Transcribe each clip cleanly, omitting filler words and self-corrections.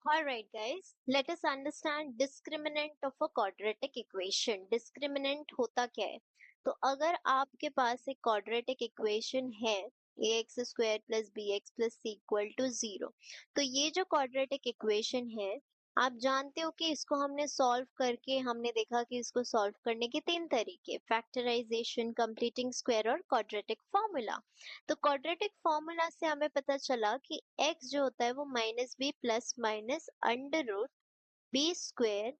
Alright guys, let us understand discriminant of a quadratic equation. Discriminant होता क्या है? तो अगर आपके पास एक quadratic equation है ax square plus bx plus c equal to 0, तो ये जो quadratic equation है, आप जानते हो कि इसको हमने सॉल्व करके हमने देखा कि इसको सॉल्व करने के तीन तरीके, फैक्टराइजेशन, कंप्लीटिंग स्क्वायर और क्वाड्रेटिक फॉर्मूला। तो क्वाड्रेटिक फॉर्मूला से हमें पता चला कि x जो होता है वो minus b plus minus under root b square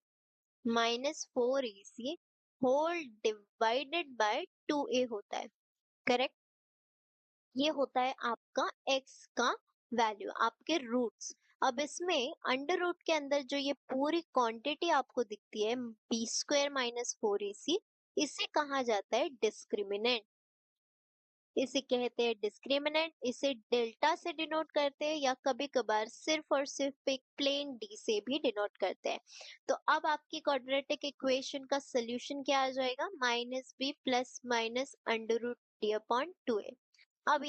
minus 4ac whole divided by 2a होता है। करेक्ट? ये होता है आपका x का वैल्यू, आपके रूट्स। अब इसमें अंडर रूट के अंदर जो ये पूरी क्वांटिटी आपको दिखती है बी स्क्वेयर माइनस 4ac, इसे कहा जाता है डिस्क्रिमिनेंट। इसे कहते हैं डिस्क्रिमिनेंट। इसे डेल्टा से डिनोट करते हैं या कभी कभार सिर्फ और सिर्फ एक प्लेन डी से भी डिनोट करते हैं। तो अब आपकी क्वाड्रेटिक इक्वेशन का सोल्यूशन क्या आ जाएगा? Minus b plus minus under root d upon 2a। अब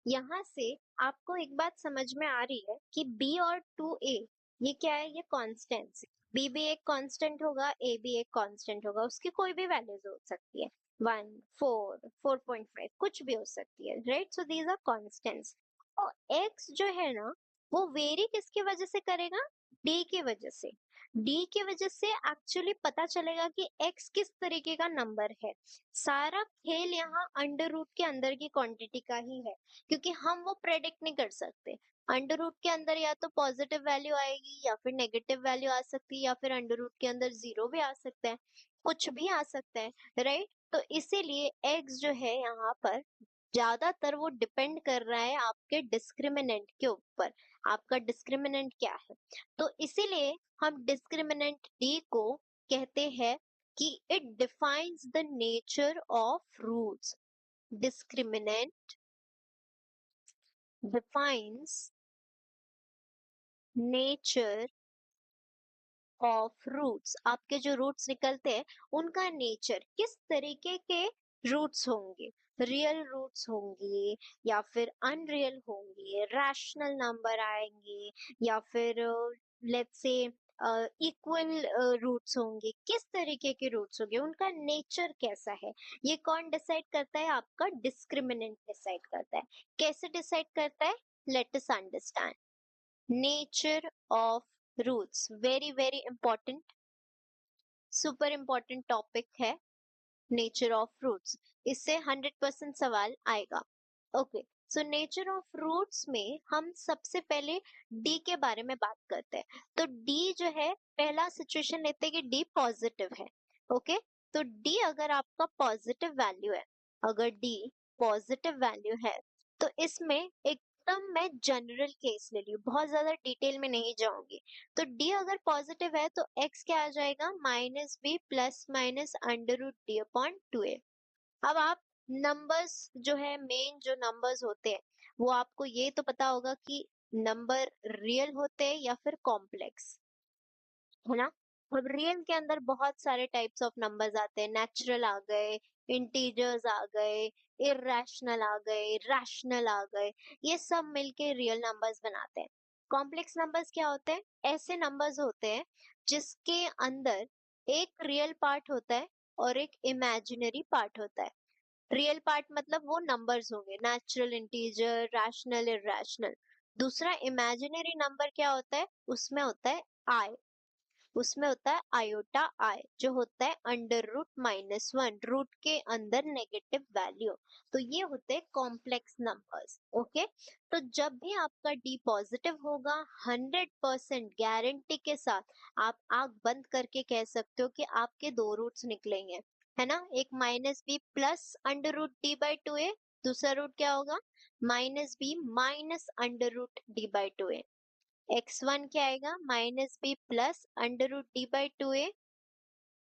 यहाँ से आपको एक बात समझ में आ रही है कि b और 2a ये क्या है? ये कॉन्स्टेंट्स। b भी एक कांस्टेंट होगा, a भी एक कांस्टेंट होगा, उसकी कोई भी वैल्यूज हो सकती है, 1, 4, 4.5, कुछ भी हो सकती है, right? So these are constants. और x जो है ना, वो वेरी किसकी वजह से करेगा? d की वजह से। d की वजह से एक्चुअली पता चलेगा कि x किस तरीके का नंबर है। सारा खेल यहाँ अंडर रूट के अंदर की क्वांटिटी का ही है, क्योंकि हम वो प्रेडिक्ट नहीं कर सकते। अंडर रूट के अंदर या तो पॉजिटिव वैल्यू आएगी या फिर नेगेटिव वैल्यू आ सकती है, या फिर अंडर रूट के अंदर जीरो भी आ सकता है, कुछ भी आ सकता है, राइट? तो इसीलिए x जो है यहाँ पर ज्यादातर वो डिपेंड कर रहा है आपके डिस्क्रिमिनेंट के ऊपर। आपका डिस्क्रिमिनेंट क्या है? तो इसीलिए हम डिस्क्रिमिनेंट d को कहते हैं कि it defines the nature of roots. Discriminant defines nature of roots. आपके जो रूट्स निकलते हैं उनका नेचर, किस तरीके के रूट्स होंगे, रियल रूट्स होंगे या फिर अनरियल होंगे, रैशनल नंबर आएंगे या फिर लेट्स से इक्वल रूट्स होंगे, किस तरीके के रूट्स होंगे, उनका नेचर कैसा है, ये कौन डिसाइड करता है? आपका डिस्क्रिमिनेंट डिसाइड करता है। कैसे डिसाइड करता है? Let us understand. Nature of roots, very very important, super important topic है नेचर ऑफ रूट्स। इससे 100% सवाल आएगा। Okay, so nature of roots में हम सबसे पहले डी के बारे में बात करते हैं। तो डी जो है, पहला सिचुएशन लेते हैं कि डी पॉजिटिव है। ओके, तो डी अगर आपका पॉजिटिव वैल्यू है, अगर डी पॉजिटिव वैल्यू है, तो इसमें एकदम मैं जनरल केस ले रही हूँ, बहुत ज्यादा डिटेल में नहीं जाऊंगी। तो डी अगर पॉजिटिव है तो एक्स क्या आ जाएगा? Minus b plus minus under root d upon 2a। अब आप नंबर्स जो है, मेन जो नंबर्स होते हैं, वो आपको ये तो पता होगा कि नंबर रियल होते हैं या फिर कॉम्प्लेक्स, है ना? अब रियल के अंदर बहुत सारे टाइप्स ऑफ नंबर्स आते हैं, नेचुरल आ गए, इंटीजर्स आ गए, इरेशनल आ गए, रैशनल आ गए, ये सब मिलके रियल नंबर्स बनाते हैं। कॉम्प्लेक्स नंबर्स क्या होते हैं? ऐसे नंबर्स होते हैं जिसके अंदर एक रियल पार्ट होता है और एक इमेजिनरी पार्ट होता है। रियल पार्ट मतलब वो नंबर्स होंगे, नेचुरल, इंटीजर, रैशनल, इरेशनल। दूसरा इमेजिनरी नंबर क्या होता है? उसमें होता है आई, उसमें होता है आयोटा आई, जो होता है अंडर रूट माइनस 1, रूट के अंदर नेगेटिव वैल्यू। तो ये होते हैं कॉम्प्लेक्स नंबर्स। ओके, तो जब भी आपका डी पॉजिटिव होगा, 100% गारंटी के साथ आप आंख बंद करके कह सकते हो कि आपके दो रूट्स निकलेंगे, है ना? एक minus b plus under root d by 2a, दूसरा रूट क्या होगा? Minus b minus under root d by 2a। x1 क्या आएगा? Minus b plus under root d by 2a।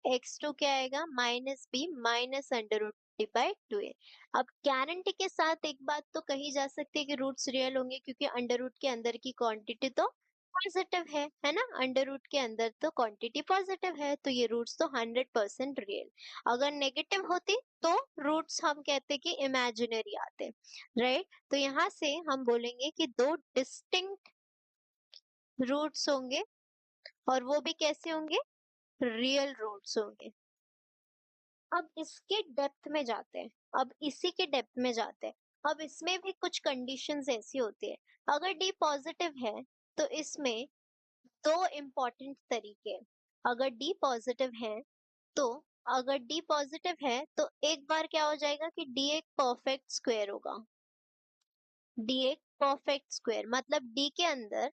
x2 क्या आएगा? Minus b minus under root d by 2a। अब guarantee के साथ एक बात तो कही जा सकती है कि रूट्स रियल होंगे, क्योंकि अंडर रूट के अंदर की क्वांटिटी तो पॉजिटिव है ना? अंडर रूट के अंदर तो क्वांटिटी पॉजिटिव है, तो ये रूट्स तो 100% रियल। अगर नेगेटिव होती तो रूट्स हम कहते कि इमेजिनरी आते, राइट? तो यहाँ से हम बोलेंगे कि दो डिस्टिंक्ट रूट्स होंगे, और वो भी कैसे होंगे? रियल रूट्स होंगे। अब इसके डेप्थ में जाते हैं, अब इसी के डेप्थ में जाते हैं। अब इसमें भी कुछ कंडीशंस ऐसी होती है, अगर डी पॉजिटिव है तो इसमें दो इम्पोर्टेंट तरीके हैं। अगर डी पॉजिटिव है तो अगर डी पॉजिटिव है तो एक बार क्या हो जाएगा कि डी एक परफेक्ट स्क्वायर होगा। डी एक परफेक्ट स्क्वायर मतलब डी के अंदर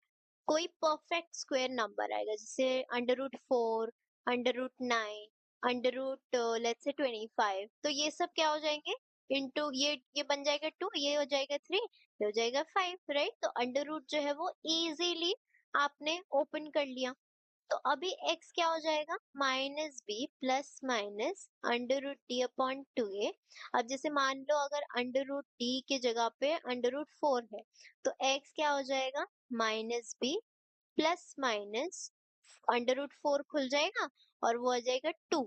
कोई परफेक्ट स्क्वायर नंबर आएगा, जैसे √4, √9, अंडर रूट लेट्स से 25, तो ये सब क्या हो जाएंगे? इंटू ये बन जाएगा 2, ये हो जाएगा 3, ये हो जाएगा 5, राइट? तो अंडर रूट जो है वो इजीली आपने ओपन कर लिया। तो अभी x क्या हो जाएगा? -b plus minus √d/2a। अब जैसे मान लो अगर √d की जगह पे √4 है, तो x क्या हो जाएगा? -b प्लस माइनस √4 खुल जाएगा और वो आ जाएगा 2।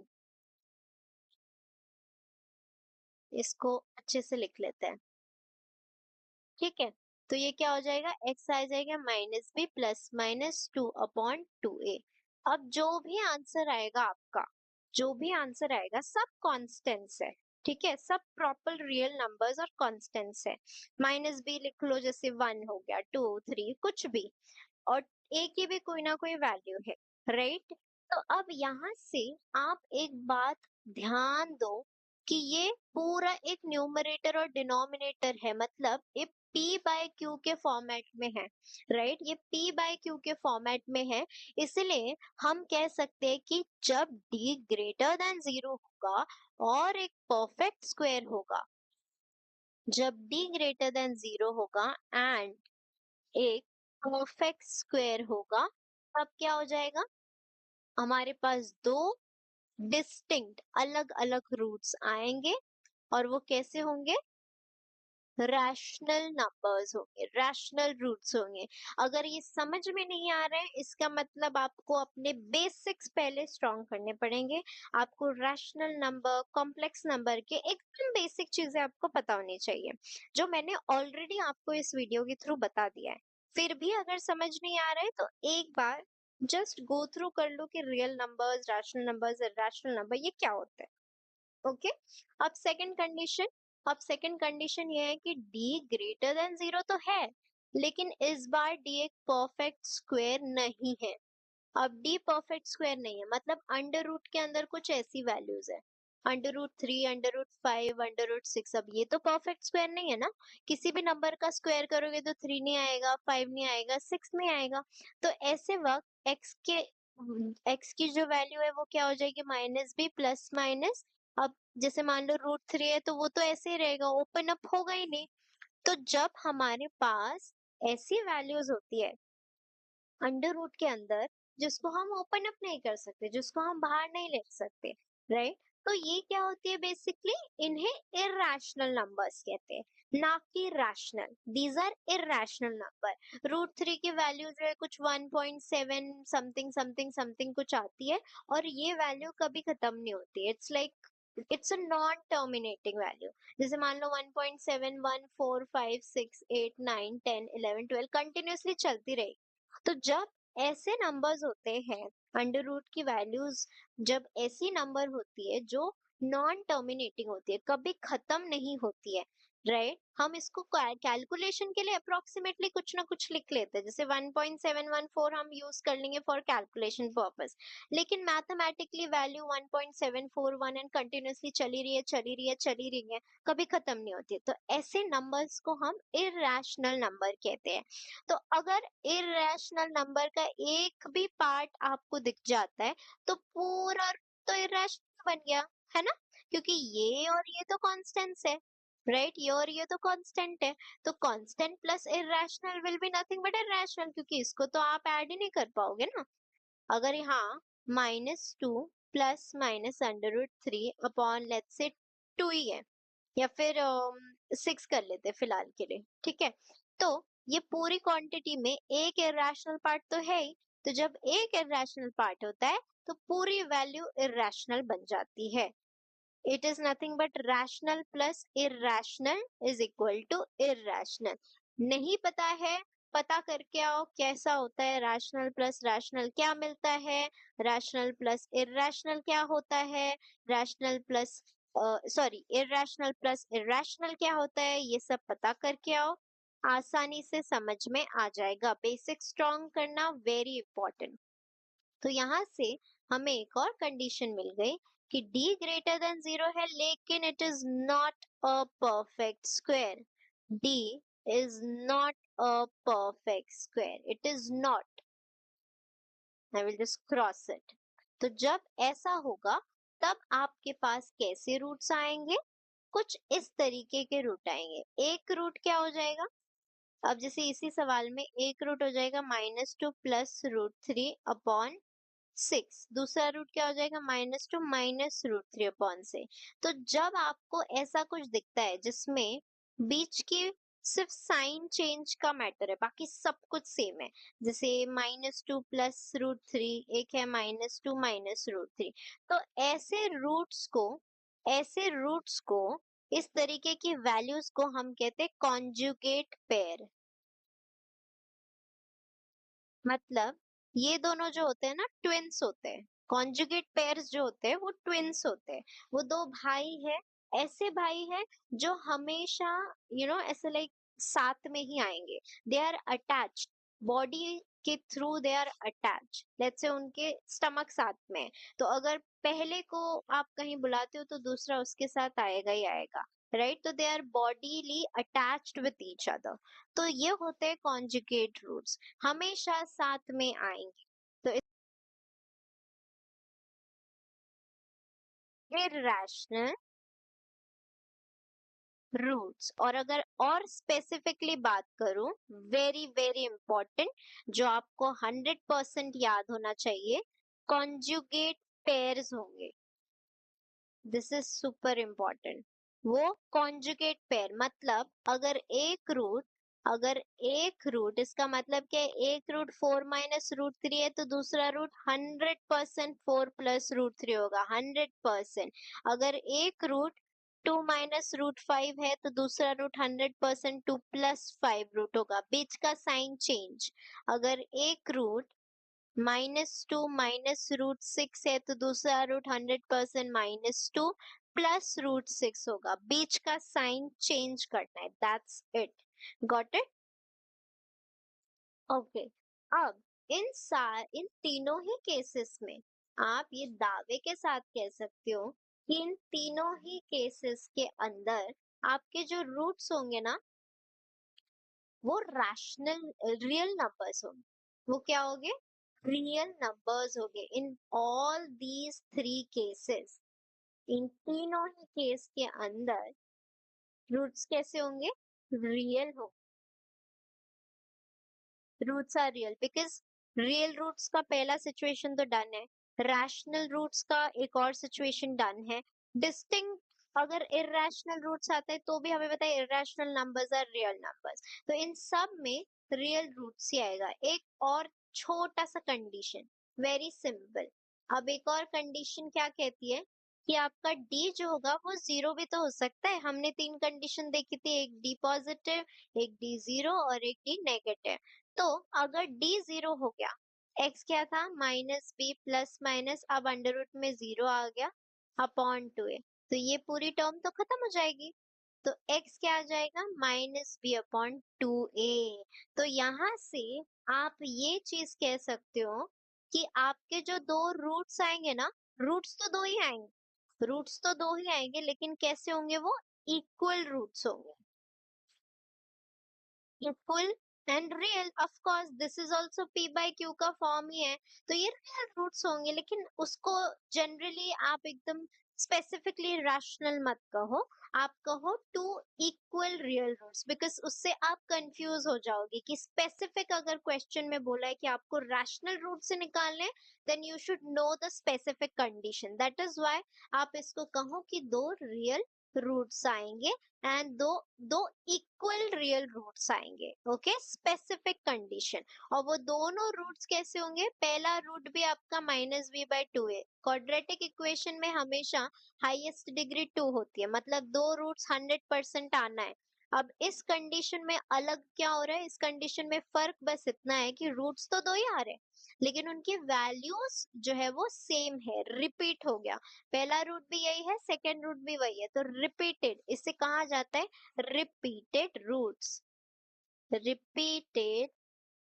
इसको अच्छे से लिख लेते हैं, ठीक है? तो ये क्या हो जाएगा? x आ जाएगा -b प्लस माइनस 2/2a। अब जो भी आंसर आएगा आपका, जो भी आंसर आएगा सब कांस्टेंट्स है, ठीक है? सब प्रॉपर रियल नंबर्स और कांस्टेंट्स है। -b लिख लो, जैसे 1 हो गया, 2, 3, कुछ भी, और a की भी कोई ना कोई वैल्यू है, राइट? तो अब यहाँ से आप एक बात ध्यान दो कि ये पूरा एक न्यूमरेटर और डिनोमिनेटर है, मतलब ये p बाय q के फॉर्मेट में है, राइट? ये p बाय q के फॉर्मेट में है, इसलिए हम कह सकते हैं कि जब d ग्रेटर देन 0 होगा और एक परफेक्ट स्क्वायर होगा, जब d ग्रेटर देन 0 होगा एंड एक परफेक्ट स्क्वायर होगा, तब क्या हो जाएगा? हमारे पास दो डिस्टिंक्ट अलग अलग रूट्स आएंगे, और वो कैसे होंगे? रैशनल नंबर्स होंगे, रैशनल रूट्स होंगे। अगर ये समझ में नहीं आ रहा है, इसका मतलब आपको अपने बेसिक्स पहले स्ट्रॉन्ग करने पड़ेंगे। आपको रैशनल नंबर, कॉम्प्लेक्स नंबर के एकदम बेसिक चीजें आपको पता होनी चाहिए, जो मैंने ऑलरेडी आपको इस वीडियो के थ्रू बता दिया है। फिर भी अगर समझ नहीं आ रहा है तो एक बार जस्ट गो थ्रू कर लो कि real numbers, rational numbers, irrational number ये क्या होते हैं। ओके, अब सेकंड कंडीशन, अब सेकंड कंडीशन ये है कि d ग्रेटर देन 0 तो है, लेकिन इस बार d एक परफेक्ट स्क्वायर नहीं है। अब d परफेक्ट स्क्वायर नहीं है मतलब अंडर रूट के अंदर कुछ ऐसी वैल्यूज है, √3, √5, √6, अब ये तो परफेक्ट स्क्वायर नहीं है ना। किसी भी नंबर का स्क्वायर करोगे तो 3 नहीं आएगा, 5 नहीं आएगा, 6 नहीं आएगा। तो ऐसे वक्त x की जो वैल्यू है वो क्या हो जाएगी? -b प्लस माइनस, अब जैसे मान लो √3 है तो वो तो ऐसे ही रहेगा, ओपन अप होगा ही नहीं। तो जब हमारे पास ऐसी वैल्यूज होती है अंडर रूट के अंदर, जिसको हम ओपन अप नहीं कर सकते, जिसको हम बाहर नहीं ले सकते, राइट? तो ये क्या होती है बेसिकली? इन्हें इरैशनल नंबर्स कहते हैं, ना कि rational. These are irrational number. √3 की वैल्यू जो है कुछ 1.7 समथिंग समथिंग समथिंग कुछ आती है, और ये वैल्यू कभी खत्म नहीं होती। It's like it's a non terminating value. जैसे मान लो 1.7, 1, 4, 5, 6, 8, 9, 10, 11, 12 कंटिन्यूअसली चलती रहेगी। तो जब ऐसे नंबर्स होते हैं, अंडर रूट की वैल्यूज जब ऐसी नंबर होती है जो नॉन टर्मिनेटिंग होती है, कभी खत्म नहीं होती है, राइट? हम इसको कैलकुलेशन के लिए अप्रोक्सीमेटली कुछ ना कुछ लिख लेते हैं, जैसे 1.714 हम यूज कर लेंगे फॉर कैलकुलेशन पर्पस, लेकिन मैथमेटिकली वैल्यू 1.741 एंड कंटिन्यूअसली चली रही है, चली रही है, चली रही है, कभी खत्म नहीं होती है। तो ऐसे नंबर्स को हम इरैशनल नंबर कहते हैं। तो अगर इरैशनल नंबर का एक भी पार्ट आपको दिख जाता है तो पूरा तो इरैशनल बन गया, है ना? क्योंकि ये और ये तो कांस्टेंट्स है, राइट? ये और ये तो कांस्टेंट है। तो constant plus irrational will be nothing but irrational, क्योंकि इसको तो आप ऐड ही नहीं कर पाओगे ना। अगर यहाँ -2 plus minus √3 upon let's say 2 ही है, या फिर 6 कर लेते हैं फिलहाल के लिए, ठीक है? तो ये पूरी क्वांटिटी में एक इरैशनल पार्ट तो है ही, तो जब एक इरैशनल पार्ट होता है तो पूरी वैल्यू इरैशनल बन जाती है। It is nothing but rational plus irrational is equal to irrational. नहीं पता है पता करके आओ कैसा होता है रैशनल प्लस रैशनल, क्या मिलता है, रैशनल प्लस इर्रेशनल क्या होता है, rational plus sorry irrational plus irrational क्या होता है, ये सब पता करके आओ। आसानी से समझ में आ जाएगा। बेसिक स्ट्रॉन्ग करना वेरी इंपॉर्टेंट। तो यहाँ से हमें एक और कंडीशन मिल गई कि d ग्रेटर देन 0 है लेकिन it is not a perfect square. d is not a perfect square, it is not. I will just cross it. तो जब ऐसा होगा तब आपके पास कैसे रूट्स आएंगे? कुछ इस तरीके के रूट आएंगे। एक रूट क्या हो जाएगा? अब जैसे इसी सवाल में एक रूट हो जाएगा -2 प्लस √3 अपॉन 6। दूसरा रूट क्या हो जाएगा? -2 माइनस √3 अपॉन 6। तो जब आपको ऐसा कुछ दिखता है जिसमें बीच की सिर्फ साइन चेंज का मैटर है, बाकी सब कुछ सेम है, जैसे -2 प्लस √3, एक है -2 माइनस √3, तो ऐसे रूट्स को इस तरीके की वैल्यूज को हम कहते हैं कॉन्जुगेट पेयर। मतलब ये दोनों जो होते हैं ना, ट्विन्स होते हैं। कॉन्जुगेट पेयर्स जो होते हैं वो ट्विन्स होते हैं। वो दो भाई है, ऐसे भाई है जो हमेशा ऐसे लाइक साथ में ही आएंगे। दे आर अटैच्ड, बॉडी के through they are attached. Let's say उनके स्टमक साथ में है, तो अगर पहले को आप कहीं बुलाते हो तो दूसरा उसके साथ आएगा ही आएगा, राइट? तो they are bodily attached with each other. तो ये होते हैं कॉन्जुगेट रूट्स, हमेशा साथ में आएंगे। तो इररेशनल रूट्स। और अगर और स्पेसिफिकली बात करूं, वेरी वेरी इंपॉर्टेंट, जो आपको 100% याद होना चाहिए, कॉन्जुगेट पेयर्स होंगे। This is super important. वो कॉन्जुगेट पेयर मतलब अगर एक रूट इसका मतलब क्या है? एक रूट 4 - √3 है तो दूसरा रूट 100% 4 + √3 होगा, 100%। अगर एक रूट 2 - √5 है तो दूसरा रूट 100% 2 + 5 रूट होगा, बीच का साइन चेंज। अगर एक रूट -2 -√6 है तो दूसरा रूट 100% -2 +√6 होगा, बीच का साइन चेंज करना है। That's it. Got it? Okay. अब इन तीनों ही केसेस में आप ये दावे के साथ कह सकते हो कि इन तीनों ही केसेस के अंदर आपके जो रूट्स होंगे ना, वो रैशनल रियल नंबर्स होंगे। वो क्या होंगे? रियल नंबर्स होंगे in all these three cases. इन तीनों ही केस के अंदर रूट्स कैसे होंगे? रियल हो। Roots are real because real roots का पहला सिचुएशन तो डन है, रैशनल रूट्स का एक और सिचुएशन डन है। डिस्टिंक्ट अगर इररेशनल रूट्स आते हैं तो भी हमें पता है irrational numbers are real numbers. तो इन सब में रियल रूट्स ही आएगा। एक और छोटा सा कंडीशन, वेरी सिंपल। अब एक और कंडीशन क्या कहती है कि आपका डी जो होगा वो जीरो भी तो हो सकता है। हमने तीन कंडीशन देखी थी, एक डी पॉजिटिव, एक डी जीरो और एक डी नेगेटिव। तो अगर d जीरो हो गया, x क्या था? -b प्लस माइनस, अब अंडर रूट में जीरो आ गया अपॉन 2a, तो ये पूरी टर्म तो खत्म हो जाएगी। तो x क्या आ जाएगा? -b/2a। तो यहाँ से आप ये चीज कह सकते हो कि आपके जो दो रूट्स आएंगे ना, रूट्स तो दो ही आएंगे, रूट्स तो दो ही आएंगे, लेकिन कैसे होंगे वो? इक्वल रूट्स होंगे। Equal and real, of course this is also p by q का फॉर्म ही है। तो ये रियल रूट्स होंगे, लेकिन उसको जनरली आप एकदम स्पेसिफिकली रैशनल मत कहो, आप कहो two equal real roots, because उससे आप कंफ्यूज हो जाओगे कि स्पेसिफिक अगर क्वेश्चन में बोला है कि आपको रैशनल रूट से निकालने, then you should know the specific condition. That is why आप इसको कहो कि दो रियल रूट्स आएंगे एंड दो दो इक्वल रियल रूट्स आएंगे। Okay, specific condition. और वो दोनों रूट्स कैसे होंगे? पहला रूट भी आपका -b/2 है। क्वाड्रेटिक इक्वेशन में हमेशा हाईएस्ट डिग्री 2 होती है, मतलब दो रूट्स 100% आना है। अब इस कंडीशन में अलग क्या हो रहा है, इस कंडीशन में फर्क बस इतना है कि रूट्स तो दो ही आ रहे हैं लेकिन उनकी वैल्यूज जो है वो सेम है, रिपीट हो गया। पहला रूट भी यही है, सेकेंड रूट भी वही है, तो रिपीटेड, इसे कहा जाता है रिपीटेड रूट्स। Repeated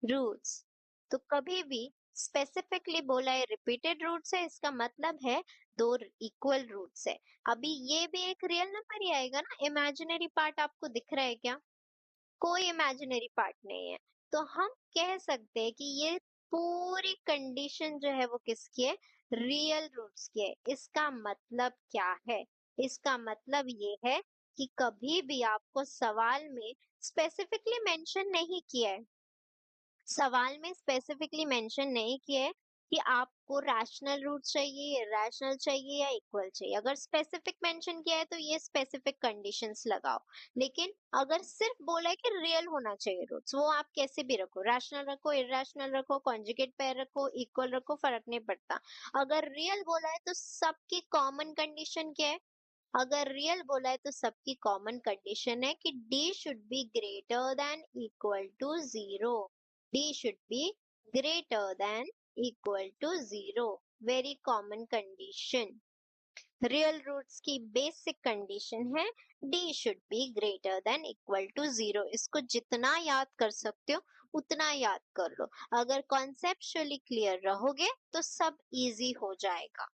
roots. तो कभी भी स्पेसिफिकली बोला है रिपीटेड रूट्स है, इसका मतलब है दो इक्वल रूट्स है। अभी ये भी एक रियल नंबर ही आएगा ना, इमेजिनरी पार्ट आपको दिख रहा है क्या? कोई इमेजिनरी पार्ट नहीं है। तो हम कह सकते हैं कि ये पूरी कंडीशन जो है वो किसकी है, रियल रूट्स की है। इसका मतलब क्या है? इसका मतलब ये है कि कभी भी आपको सवाल में स्पेसिफिकली मेंशन नहीं किया है, सवाल में स्पेसिफिकली मेंशन नहीं किया है कि आपको रैशनल रूट चाहिए, इरैशनल चाहिए या इक्वल चाहिए। अगर स्पेसिफिक मेंशन किया है तो ये स्पेसिफिक कंडीशंस लगाओ। लेकिन अगर सिर्फ बोला है कि रियल होना चाहिए रूट्स, वो आप कैसे भी रखो, रैशनल रखो, इरैशनल रखो, कॉन्जुगेट पेयर रखो, इक्वल रखो, फर्क नहीं पड़ता। अगर रियल बोला है तो सबकी कॉमन कंडीशन क्या है? अगर रियल बोला है तो सबकी कॉमन कंडीशन है कि d should be greater than equal to zero. d should be greater than equal to zero, very common condition. Real roots की बेसिक कंडीशन है d should be greater than equal to zero. इसको जितना याद कर सकते हो उतना याद कर लो। अगर कॉन्सेप्चुअली क्लियर रहोगे तो सब इजी हो जाएगा।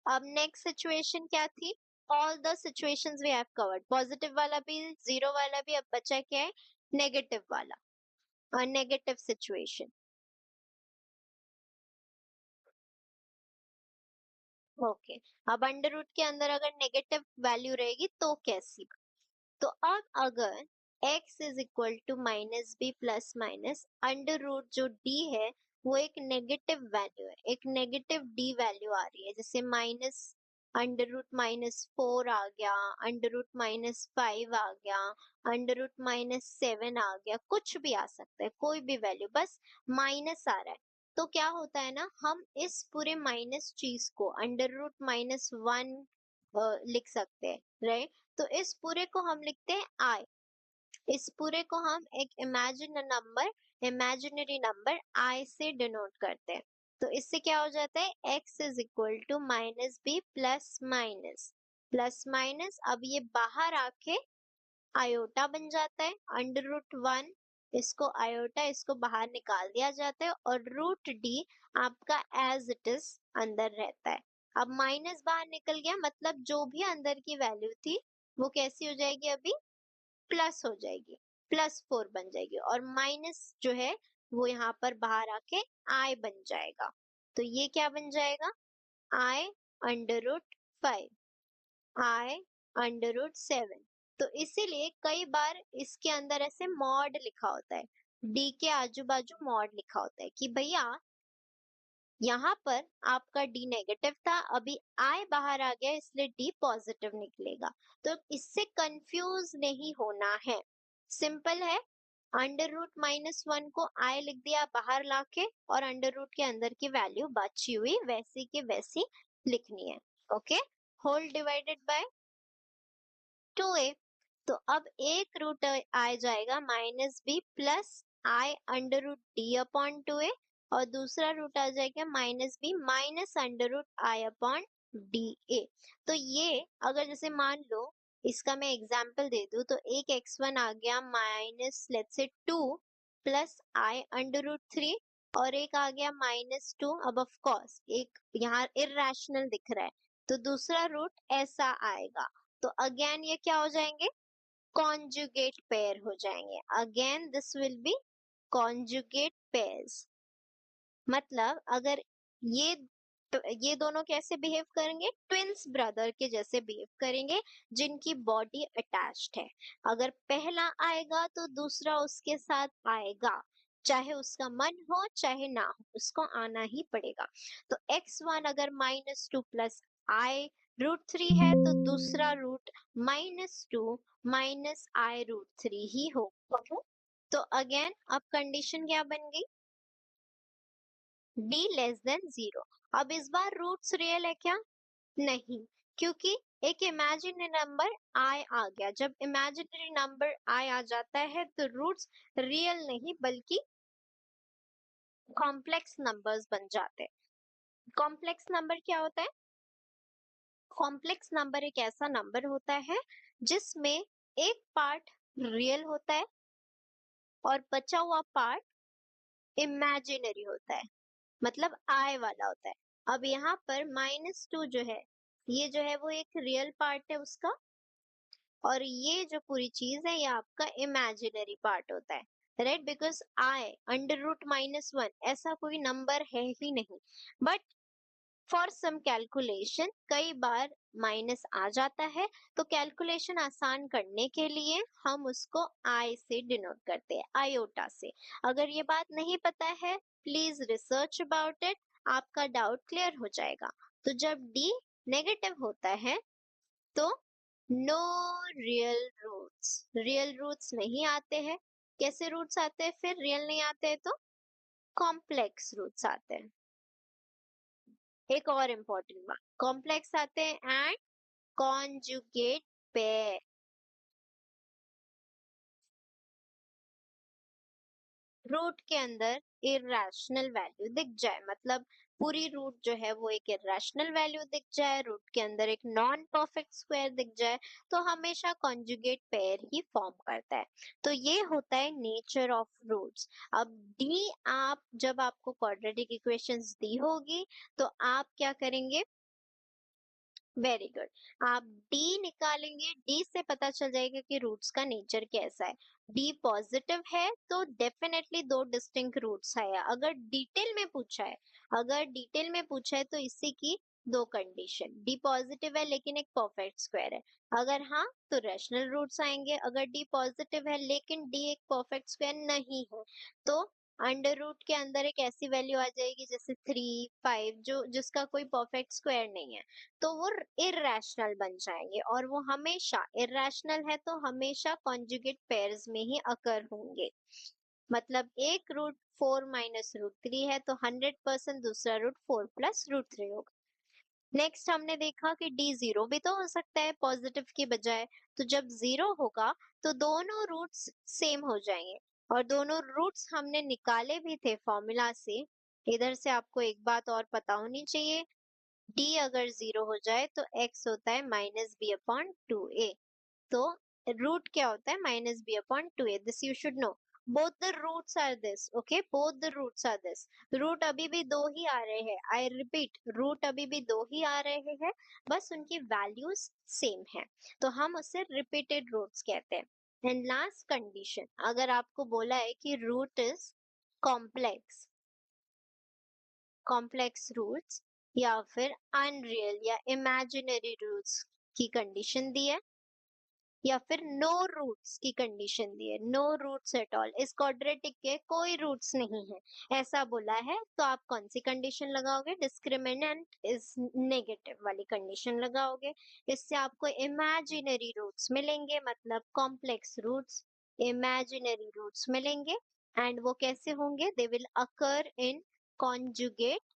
अब नेक्स्ट सिचुएशन क्या थी? All the situations we have covered, positive वाला भी, जीरो वाला भी, अब बचा क्या है, नेगेटिव वाला, नेगेटिव सिचुएशन। ओके, अब अंडर रूट के अंदर अगर नेगेटिव वैल्यू रहेगी तो कैसी? तो अब अगर x is equal to minus b plus minus under root जो d है वो एक नेगेटिव वैल्यू है, एक नेगेटिव d वैल्यू आ रही है, जैसे minus under root minus four आ गया, अंडर रूट माइनस फाइव आ गया, अंडर रूट माइनस सेवन आ गया, कुछ भी आ सकता है, कोई भी वैल्यू, बस माइनस आ रहा है। तो क्या होता है ना, हम इस पूरे माइनस चीज को अंडर रूट माइनस वन लिख सकते हैं, राइट? तो इस पूरे को हम लिखते हैं आई, इस पूरे को हम एक इमेजिनरी नंबर आई से डिनोट करते हैं। तो इससे क्या हो जाता है, x is equal to minus b plus minus, अब ये बाहर आके आयोटा बन जाता है, अंडर रूट वन, इसको आयोटा, इसको बाहर निकाल दिया जाता है और रूट डी आपका एज इट इज अंदर रहता है। अब माइनस बाहर निकल गया, मतलब जो भी अंदर की वैल्यू थी वो कैसी हो जाएगी, अभी प्लस हो जाएगी, प्लस फोर बन जाएगी, और माइनस जो है वो यहाँ पर बाहर आके आई बन जाएगा। तो ये क्या बन जाएगा, आई अंडर रूट फाइव, आई अंडर रूट सेवन। तो इसीलिए कई बार इसके अंदर ऐसे मॉड लिखा होता है, डी के आजू बाजू मॉड लिखा होता है कि भैया यहाँ पर आपका डी नेगेटिव था, अभी आई बाहर आ गया इसलिए डी पॉजिटिव निकलेगा। तो इससे कंफ्यूज नहीं होना है, सिंपल है। अंडर रूट माइनस वन को आई लिख दिया बाहर लाके, और अंडर रूट के अंदर की वैल्यू बची हुई वैसी की वैसी लिखनी है। Okay, whole divided by two a. तो अब एक रूट आ जाएगा minus b plus i under root d upon two a, और दूसरा रूट आ जाएगा minus b minus under root i upon d a. तो ये अगर जैसे मान लो इसका मैं एग्जांपल दे दूं, तो एक x1 आ गया minus let's say two plus i under root three, और एक आ गया माइनस टू। अब ऑफ कोर्स एक यहाँ इररेशनल दिख रहा है, तो दूसरा रूट ऐसा आएगा। तो अगेन ये क्या हो जाएंगे, कॉन्जुगेट पेयर हो जाएंगे। Again this will be conjugate pairs. मतलब अगर ये ये दोनों कैसे बिहेव करेंगे, ट्विंस ब्रदर के जैसे बिहेव करेंगे जिनकी बॉडी अटैच्ड है। अगर पहला आएगा तो दूसरा उसके साथ आएगा, चाहे उसका मन हो चाहे ना हो, उसको आना ही पड़ेगा। तो x1 अगर माइनस टू प्लस आई रूट थ्री है तो दूसरा रूट माइनस टू माइनस आई रूट थ्री ही हो। ओके, तो अगेन अब कंडीशन क्या बन गई, d लेस देन जीरो। अब इस बार रूट्स रियल है क्या? नहीं, क्योंकि एक इमेजिनरी नंबर आई आ गया। जब इमेजिनरी नंबर आई आ जाता है तो रूट्स रियल नहीं बल्कि कॉम्प्लेक्स नंबर्स बन जाते हैं। कॉम्प्लेक्स नंबर क्या होता है? कॉम्प्लेक्स नंबर एक ऐसा नंबर होता है जिसमें एक पार्ट रियल होता है और बचा हुआ पार्ट इमेजिनरी होता है, मतलब आय वाला होता है। अब यहाँ पर -2 जो है, ये जो है वो एक रियल पार्ट है उसका, और ये जो पूरी चीज है ये आपका इमेजिनरी पार्ट होता है, राइट? बिकॉज आई √-1 ऐसा कोई नंबर है ही नहीं। बट फॉर सम कैलकुलेशन कई बार माइनस आ जाता है, तो कैलकुलेशन आसान करने के लिए हम उसको आई से डिनोट करते हैं, आयोटा से। अगर ये बात नहीं पता है, प्लीज रिसर्च अबाउट इट, आपका डाउट क्लियर हो जाएगा। तो जब डी नेगेटिव होता है तो नो रियल रूट्स नहीं आते हैं। कैसे रूट्स आते हैं फिर रियल नहीं आते हैं? तो कॉम्प्लेक्स रूट्स आते हैं। एक और इम्पोर्टेंट बात, कॉम्प्लेक्स आते हैं एंड कॉन्जुगेट पेयर। रूट के अंदर इरेशनल वैल्यू दिख जाए, मतलब पूरी रूट जो है वो एक इरेशनल वैल्यू दिख जाए, रूट के अंदर एक नॉन परफेक्ट स्क्वायर दिख जाए, तो हमेशा कॉन्जुगेट पेयर ही फॉर्म करता है। तो ये होता है नेचर ऑफ रूट्स। अब डी, आप जब आपको क्वाड्रेटिक इक्वेशंस दी होगी तो आप क्या करेंगे? वेरी गुड, आप डी निकालेंगे, डी से पता चल जाएगा कि रूट्स का नेचर कैसा है। डी पॉजिटिव है तो डेफिनेटली दो डिस्टिंक्ट रूट्स है। अगर डिटेल में पूछा है तो इसी की दो कंडीशन, डी पॉजिटिव है लेकिन एक परफेक्ट स्क्वायर है, अगर हाँ तो रैशनल रूट्स आएंगे। अगर डी पॉजिटिव है लेकिन डी एक परफेक्ट स्क्वायर नहीं है, तो अंडर रूट के अंदर एक ऐसी वैल्यू आ जाएगी जैसे 3, 5, जो जिसका कोई परफेक्ट स्क्वायर नहीं है, तो वो इर्रेशनल बन जाएंगे। और वो हमेशा इर्रेशनल है तो हमेशा कॉन्जुगेट पेयर्स में ही अकर होंगे। मतलब एक रूट 4 - √3 है तो 100% दूसरा रूट 4 + √3 होगा। नेक्स्ट हमने देखा कि डी जीरो भी तो हो सकता है पॉजिटिव की बजाय। तो जब जीरो होगा तो दोनों रूट्स सेम हो जाएंगे, और दोनों रूट्स हमने निकाले भी थे फॉर्मूला से। इधर से आपको एक बात और पता होनी चाहिए, डी अगर जीरो हो जाए तो एक्स होता है -b/2a। तो रूट क्या होता है? -b/2a, this you should know. Both the roots are this, okay, both the roots are this. Root अभी भी दो ही आ रहे हैं, आई रिपीट, रूट अभी भी दो ही आ रहे हैं, बस उनकी वैल्यूज सेम है, तो हम उसे रिपीटेड रूट्स कहते हैं। एंड लास्ट कंडीशन, अगर आपको बोला है कि root is complex, complex roots या फिर अनरियल या इमेजिनरी रूट्स की कंडीशन दी है, या फिर नो रूट्स की कंडीशन दी है, नो रूट्स एट ऑल, इस क्वाड्रेटिक के कोई रूट्स नहीं है, ऐसा बोला है, तो आप कौन सी कंडीशन लगाओगे? डिस्क्रिमिनेंट इज नेगेटिव वाली कंडीशन लगाओगे। इससे आपको इमेजिनरी रूट्स मिलेंगे, मतलब कॉम्प्लेक्स रूट्स, इमेजिनरी रूट्स मिलेंगे। एंड वो कैसे होंगे? They will occur in conjugate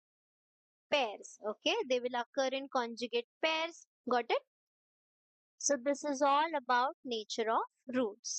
pairs. Okay, they will occur in conjugate pairs. Got it? So this is all about nature of roots.